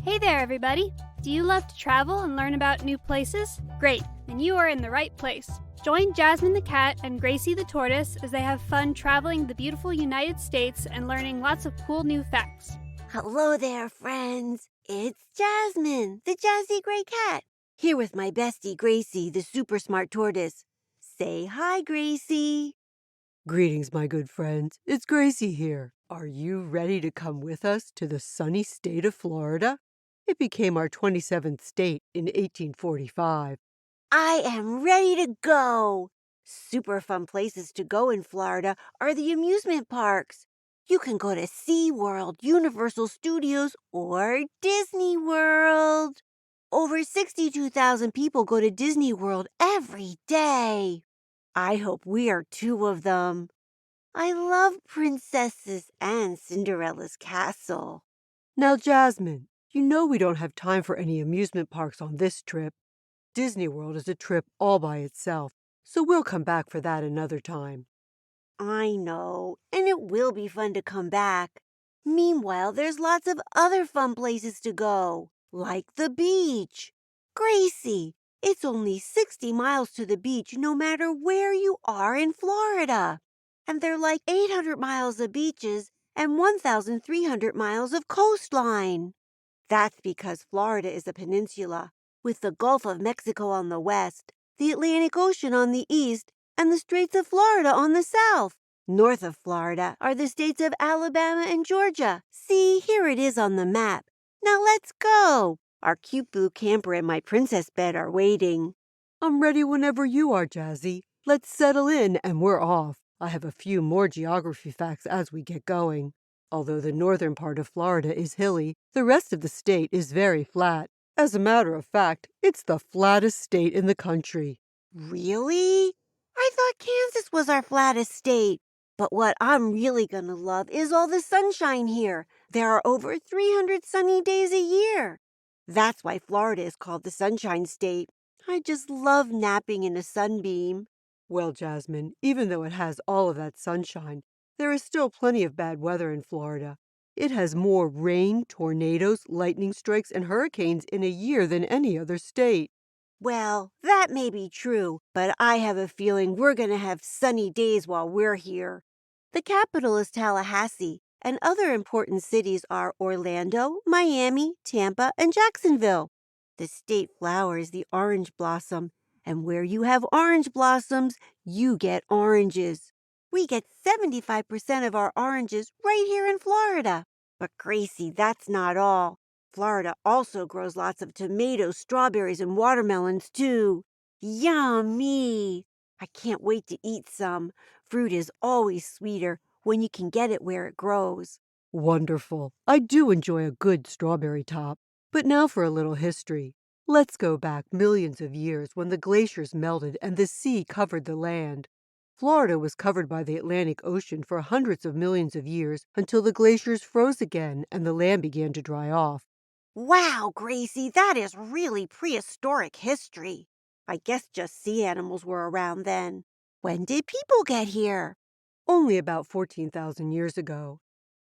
Hey there, everybody! Do you love to travel and learn about new places? Great, then you are in the right place. Join Jasmine the cat and Gracie the tortoise as they have fun traveling the beautiful United States and learning lots of cool new facts. Hello there, friends. It's Jasmine, the jazzy gray cat, here with my bestie Gracie, the super smart tortoise. Say hi, Gracie. Greetings, my good friends. It's Gracie here. Are you ready to come with us to the sunny state of Florida? It became our 27th state in 1845. I am ready to go. Super fun places to go in Florida are the amusement parks. You can go to SeaWorld, Universal Studios, or DisneyWorld. Over 62,000 people go to DisneyWorld every day. I hope we are two of them. I love princesses and Cinderella's castle. Now, Jasmine, you know we don't have time for any amusement parks on this trip. Disney World is a trip all by itself, so we'll come back for that another time. I know, and it will be fun to come back. Meanwhile, there's lots of other fun places to go, like the beach. Gracie, it's only 60 miles to the beach no matter where you are in Florida. And they're like 800 miles of beaches and 1,300 miles of coastline. That's because Florida is a peninsula, with the Gulf of Mexico on the west, the Atlantic Ocean on the east, and the Straits of Florida on the south. North of Florida are the states of Alabama and Georgia. See, here it is on the map. Now let's go. Our cute blue camper and my princess bed are waiting. I'm ready whenever you are, Jazzy. Let's settle in and we're off. I have a few more geography facts as we get going. Although the northern part of Florida is hilly, the rest of the state is very flat. As a matter of fact, it's the flattest state in the country. Really? I thought Kansas was our flattest state. But what I'm really gonna love is all the sunshine here. There are over 300 sunny days a year. That's why Florida is called the Sunshine State. I just love napping in a sunbeam. Well, Jasmine, even though it has all of that sunshine, there is still plenty of bad weather in Florida. It has more rain, tornadoes, lightning strikes, and hurricanes in a year than any other state. Well, that may be true, but I have a feeling we're going to have sunny days while we're here. The capital is Tallahassee, and other important cities are Orlando, Miami, Tampa, and Jacksonville. The state flower is the orange blossom, and where you have orange blossoms, you get oranges. We get 75% of our oranges right here in Florida. But Gracie, that's not all. Florida also grows lots of tomatoes, strawberries, and watermelons, too. Yummy! I can't wait to eat some. Fruit is always sweeter when you can get it where it grows. Wonderful. I do enjoy a good strawberry top. But now for a little history. Let's go back millions of years when the glaciers melted and the sea covered the land. Florida was covered by the Atlantic Ocean for hundreds of millions of years until the glaciers froze again and the land began to dry off. Wow, Gracie, that is really prehistoric history. I guess just sea animals were around then. When did people get here? Only about 14,000 years ago.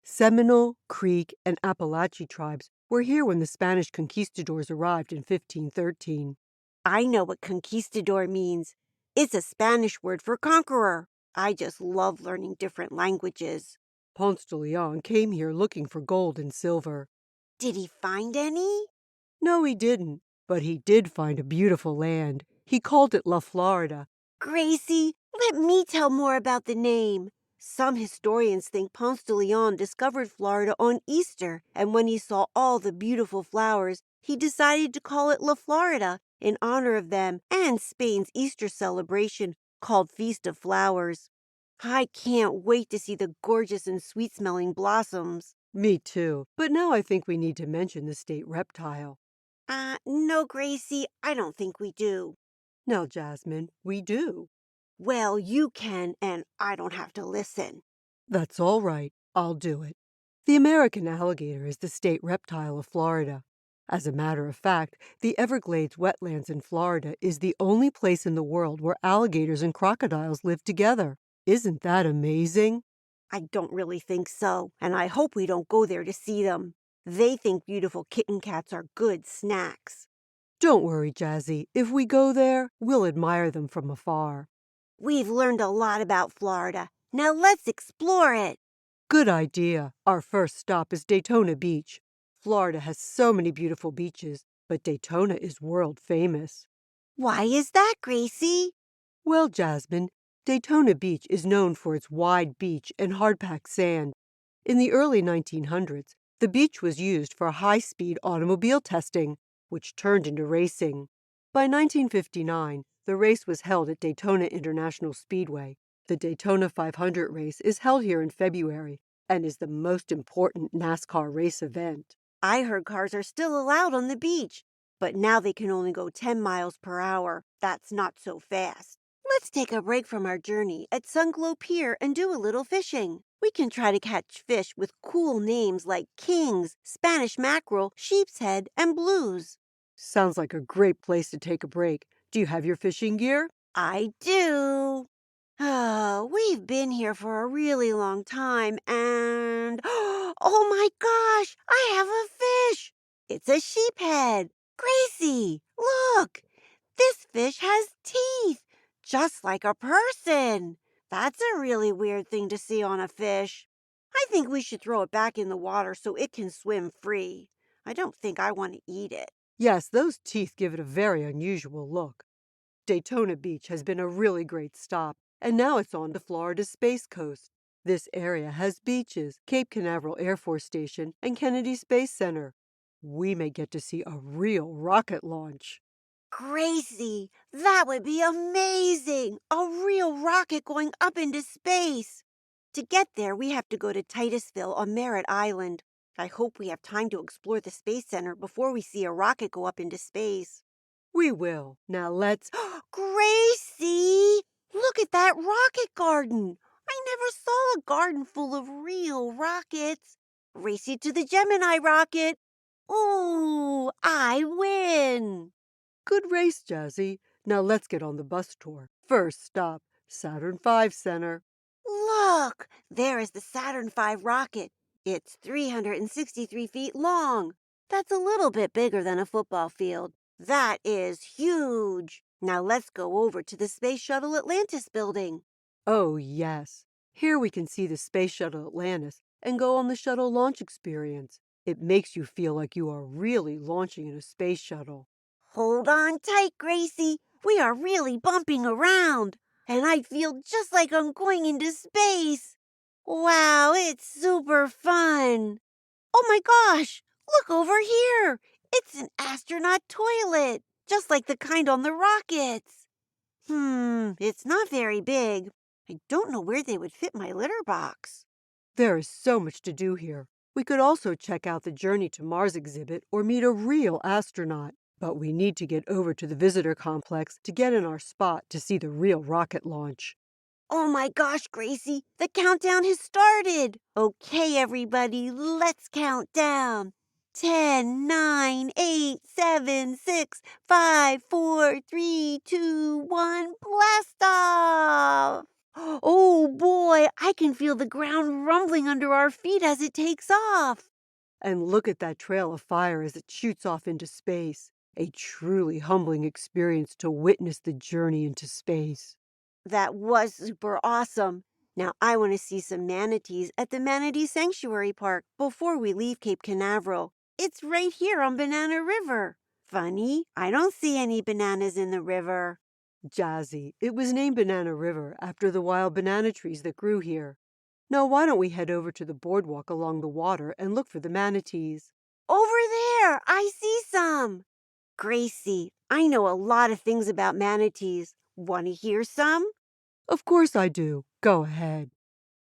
Seminole, Creek, and Appalachian tribes were here when the Spanish conquistadors arrived in 1513. I know what conquistador means. It's a Spanish word for conqueror. I just love learning different languages. Ponce de Leon came here looking for gold and silver. Did he find any? No, he didn't, but he did find a beautiful land. He called it La Florida. Gracie, let me tell more about the name. Some historians think Ponce de Leon discovered Florida on Easter, and when he saw all the beautiful flowers, he decided to call it La Florida in honor of them and Spain's Easter celebration called Feast of Flowers. I can't wait to see the gorgeous and sweet-smelling blossoms. Me too, but now I think we need to mention the state reptile. No, Gracie, I don't think we do. Now, Jasmine, we do. Well, you can, and I don't have to listen. That's all right. I'll do it. The American alligator is the state reptile of Florida. As a matter of fact, the Everglades wetlands in Florida is the only place in the world where alligators and crocodiles live together. Isn't that amazing? I don't really think so, and I hope we don't go there to see them. They think beautiful kitten cats are good snacks. Don't worry, Jazzy. If we go there, we'll admire them from afar. We've learned a lot about Florida. Now let's explore it. Good idea. Our first stop is Daytona Beach. Florida has so many beautiful beaches, but Daytona is world famous. Why is that, Gracie? Well, Jasmine, Daytona Beach is known for its wide beach and hard-packed sand. In the early 1900s, the beach was used for high-speed automobile testing, which turned into racing. By 1959, the race was held at Daytona International Speedway. The Daytona 500 race is held here in February and is the most important NASCAR race event. I heard cars are still allowed on the beach, but now they can only go 10 miles per hour. That's not so fast. Let's take a break from our journey at Sunglow Pier and do a little fishing. We can try to catch fish with cool names like kings, Spanish mackerel, sheep's head, and blues. Sounds like a great place to take a break. Do you have your fishing gear? I do. We've been here for a really long time and... Oh my gosh! I have a fish! It's a sheephead. Gracie, look! This fish has teeth, just like a person. That's a really weird thing to see on a fish. I think we should throw it back in the water so it can swim free. I don't think I want to eat it. Yes, those teeth give it a very unusual look. Daytona Beach has been a really great stop, and now it's on to Florida's Space Coast. This area has beaches, Cape Canaveral Air Force Station, and Kennedy Space Center. We may get to see a real rocket launch. Gracie, that would be amazing! A real rocket going up into space. To get there, we have to go to Titusville on Merritt Island. I hope we have time to explore the Space Center before we see a rocket go up into space. We will. Now let's... Gracie, look at that rocket garden. I never saw a garden full of real rockets. Race you to the Gemini rocket. Ooh, I win. Good race, Jazzy. Now let's get on the bus tour. First stop, Saturn V Center. Look, there is the Saturn V rocket. It's 363 feet long. That's a little bit bigger than a football field. That is huge. Now let's go over to the Space Shuttle Atlantis building. Oh, yes. Here we can see the Space Shuttle Atlantis and go on the shuttle launch experience. It makes you feel like you are really launching in a space shuttle. Hold on tight, Gracie. We are really bumping around. And I feel just like I'm going into space. Wow, it's super fun. Oh my gosh, look over here. It's an astronaut toilet, just like the kind on the rockets. It's not very big. I don't know where they would fit my litter box. There is so much to do here. We could also check out the Journey to Mars exhibit or meet a real astronaut. But we need to get over to the visitor complex to get in our spot to see the real rocket launch. Oh my gosh, Gracie, the countdown has started. Okay, everybody, let's count down. 10, 9, 8, 7, 6, 5, 4, 3, 2, 1, blast off! Oh boy, I can feel the ground rumbling under our feet as it takes off. And look at that trail of fire as it shoots off into space. A truly humbling experience to witness the journey into space. That was super awesome. Now I want to see some manatees at the Manatee Sanctuary Park before we leave Cape Canaveral. It's right here on Banana River. Funny, I don't see any bananas in the river. Jazzy, it was named Banana River after the wild banana trees that grew here. Now why don't we head over to the boardwalk along the water and look for the manatees? Over there, I see some. Gracie, I know a lot of things about manatees. Want to hear some? Of course I do. Go ahead.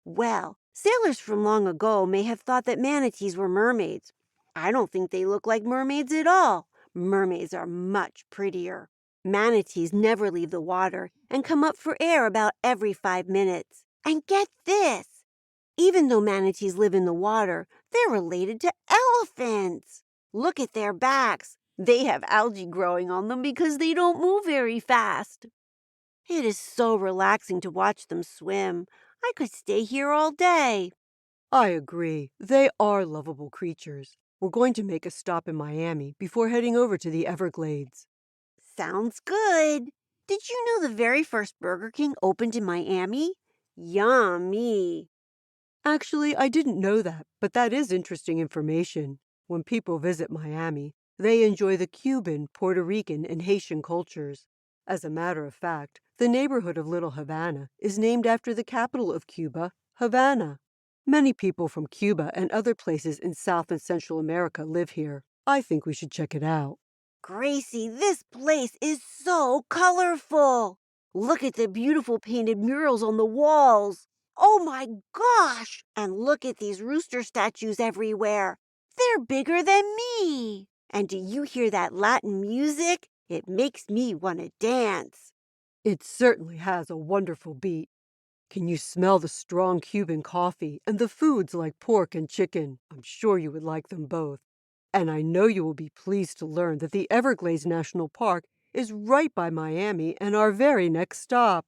Well, sailors from long ago may have thought that manatees were mermaids. I don't think they look like mermaids at all. Mermaids are much prettier. Manatees never leave the water and come up for air about every 5 minutes. And get this! Even though manatees live in the water, they're related to elephants. Look at their backs. They have algae growing on them because they don't move very fast. It is so relaxing to watch them swim. I could stay here all day. I agree. They are lovable creatures. We're going to make a stop in Miami before heading over to the Everglades. Sounds good. Did you know the very first Burger King opened in Miami? Yummy. Actually, I didn't know that, but that is interesting information. When people visit Miami, they enjoy the Cuban, Puerto Rican, and Haitian cultures. As a matter of fact, the neighborhood of Little Havana is named after the capital of Cuba, Havana. Many people from Cuba and other places in South and Central America live here. I think we should check it out. Gracie, this place is so colorful. Look at the beautiful painted murals on the walls. Oh my gosh! And look at these rooster statues everywhere. They're bigger than me. And do you hear that Latin music? It makes me want to dance. It certainly has a wonderful beat. Can you smell the strong Cuban coffee and the foods like pork and chicken? I'm sure you would like them both. And I know you will be pleased to learn that the Everglades National Park is right by Miami and our very next stop.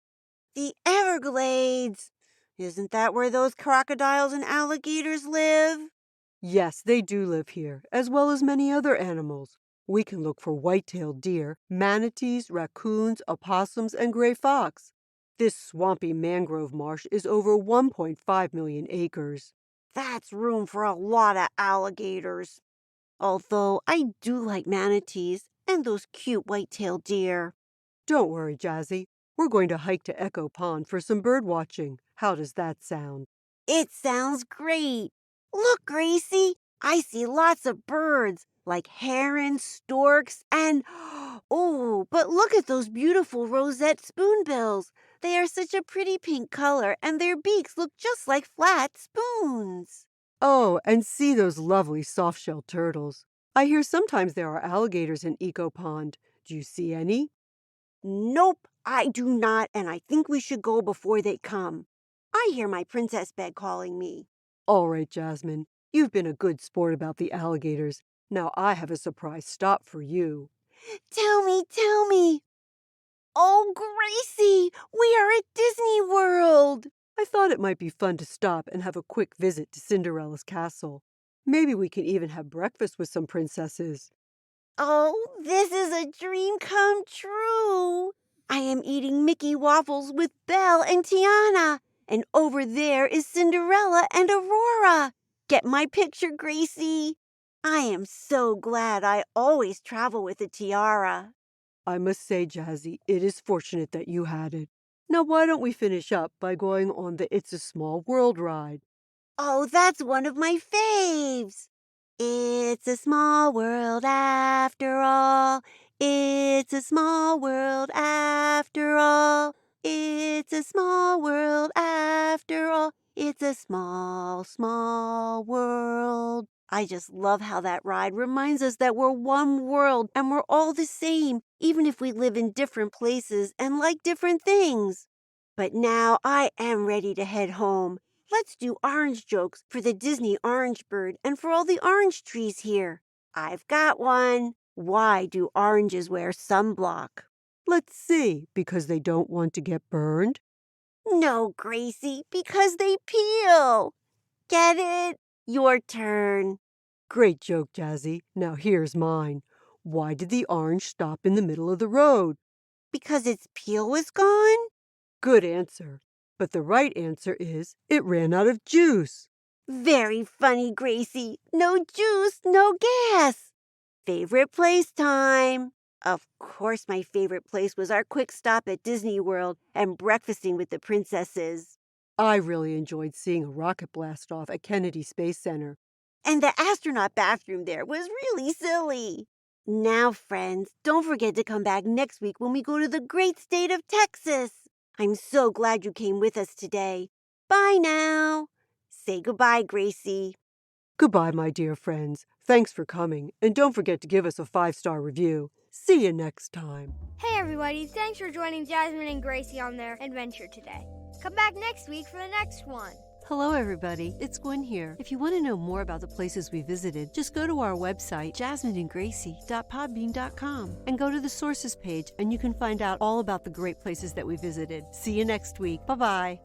The Everglades! Isn't that where those crocodiles and alligators live? Yes, they do live here, as well as many other animals. We can look for white-tailed deer, manatees, raccoons, opossums, and gray fox. This swampy mangrove marsh is over 1.5 million acres. That's room for a lot of alligators. Although I do like manatees and those cute white-tailed deer. Don't worry, Jazzy. We're going to hike to Echo Pond for some bird watching. How does that sound? It sounds great. Look, Gracie, I see lots of birds, like herons, storks, and... Oh, but look at those beautiful rosette spoonbills. They are such a pretty pink color, and their beaks look just like flat spoons. Oh, and see those lovely soft-shelled turtles. I hear sometimes there are alligators in Echo Pond. Do you see any? Nope, I do not, and I think we should go before they come. I hear my princess bed calling me. All right, Jasmine. You've been a good sport about the alligators. Now I have a surprise stop for you. Tell me, tell me. Oh, Gracie, we are at DisneyWorld. I thought it might be fun to stop and have a quick visit to Cinderella's castle. Maybe we can even have breakfast with some princesses. Oh, this is a dream come true. I am eating Mickey waffles with Belle and Tiana. And over there is Cinderella and Aurora. Get my picture, Gracie. I am so glad I always travel with a tiara. I must say, Jazzy, it is fortunate that you had it. Now why don't we finish up by going on the It's a Small World ride? Oh, that's one of my faves. It's a small world after all. It's a small world after all. It's a small world after all. It's a small, small world. I just love how that ride reminds us that we're one world and we're all the same, even if we live in different places and like different things. But now I am ready to head home. Let's do orange jokes for the Disney orange bird and for all the orange trees here. I've got one. Why do oranges wear sunblock? Let's see, because they don't want to get burned? No, Gracie, because they peel. Get it? Your turn. Great joke, Jazzy. Now here's mine. Why did the orange stop in the middle of the road? Because its peel was gone? Good answer. But the right answer is it ran out of juice. Very funny, Gracie. No juice, no gas. Favorite place time. Of course, my favorite place was our quick stop at DisneyWorld and breakfasting with the princesses. I really enjoyed seeing a rocket blast off at Kennedy Space Center. And the astronaut bathroom there was really silly. Now, friends, don't forget to come back next week when we go to the great state of Texas. I'm so glad you came with us today. Bye now. Say goodbye, Gracie. Goodbye, my dear friends. Thanks for coming, and don't forget to give us a 5-star review. See you next time. Hey everybody, thanks for joining Jasmine and Gracie on their adventure today. Come back next week for the next one. Hello, everybody. It's Gwen here. If you want to know more about the places we visited, just go to our website, jasmineandgracie.podbean.com, and go to the sources page, and you can find out all about the great places that we visited. See you next week. Bye-bye.